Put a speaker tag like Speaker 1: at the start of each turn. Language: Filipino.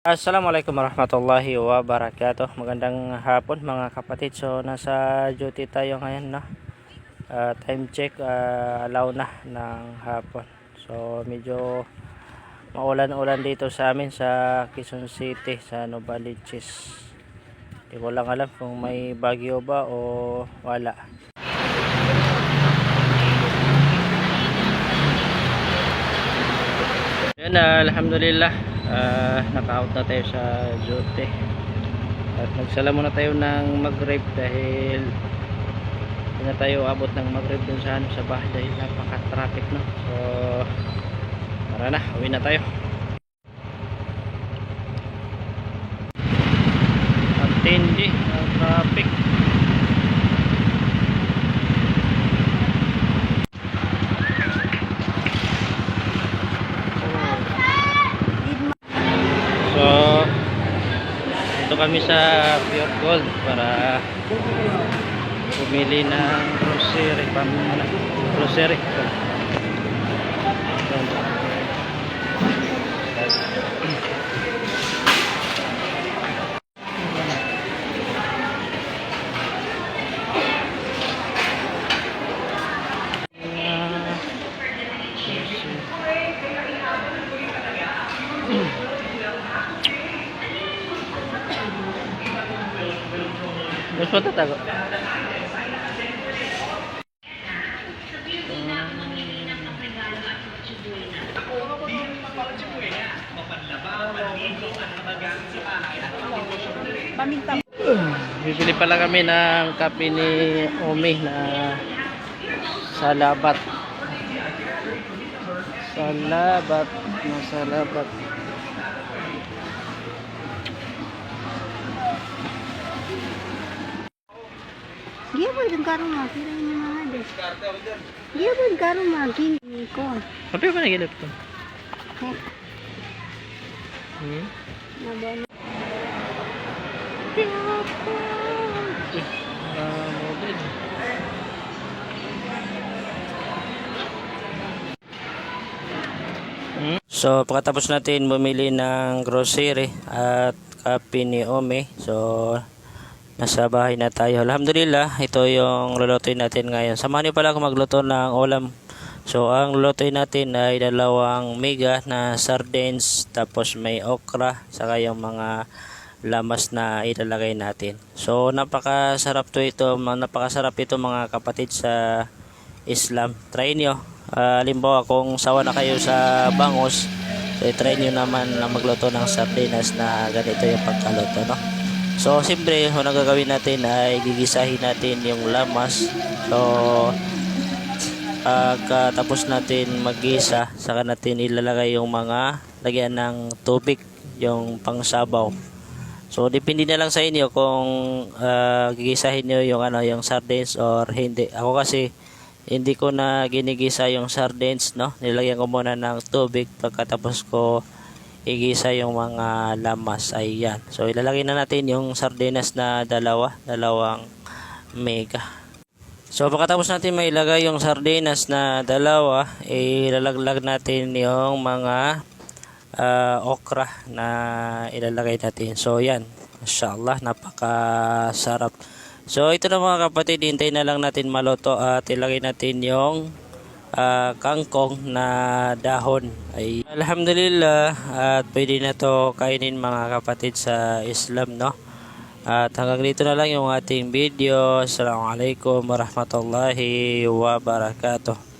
Speaker 1: Assalamualaikum warahmatullahi wabarakatuh. Magandang hapon mga kapatid. So nasa duty tayo ngayon, no? Time check, alaw na ng hapon. So medyo maulan-ulan dito sa amin sa Quezon City, sa Novaliches. Hindi ko lang alam kung may bagyo ba o wala. Yan, alhamdulillah. Naka-out na tayo sa duty at nagsala muna tayo ng Maghrib dahil hindi na tayo abot ng Maghrib dun sa bahay dahil napaka-traffic, no? So tara na, uwi na tayo. Ang tindi ng traffic. So ito kami sa Pure Gold para bumili ng grocery, grocery. Mas matatago. Bibili pala kami ng kape ni Omi na salabat. Salabat.
Speaker 2: Dia boy karong magi rin yung mga des. Dia boy karong magi ni kon.
Speaker 1: Kape ba nagilip to?
Speaker 2: Nabano.
Speaker 1: So pagkatapos natin bumili ng grocery at kape ni Omi, so nasa bahay na tayo. Alhamdulillah, ito yung lulutuin natin ngayon. Samahan niyo pala ako magluto ng ulam. So ang lulutuin natin ay dalawang mega na sardines, tapos may okra, saka yung mga lamas na ilalagay natin. So napakasarap ito mga kapatid sa Islam. Try nyo. Halimbawa kung sawa na kayo sa bangus, so try nyo naman na magluto ng sardinas na ganito yung pagkaluto, no? So siyempre ang gagawin natin ay gigisahin natin yung lamas. So katapos natin maggisa, saka natin ilalagay yung mga lagyan ng tubig, yung pangsabaw. So depende na lang sa inyo kung gigisahin nyo yung sardines or hindi. Ako kasi hindi ko na ginigisa yung sardines, no? Nilagyan ko muna ng tubig pagkatapos ko igisa yung mga lamas. Ayan. So ilalagay na natin yung sardinas na dalawang mega. So pagkatapos natin mailagay yung sardinas na dalawa, ilalaglag natin yung mga okra na ilalagay natin. So yan, mashallah, napakasarap. So ito na mga kapatid, hintayin na lang natin maluto at ilagay natin yung kangkong na dahon. Ay alhamdulillah, at pwede na to kainin mga kapatid sa Islam, no? At hanggang dito na lang yung ating video. Assalamualaikum warahmatullahi wabarakatuh.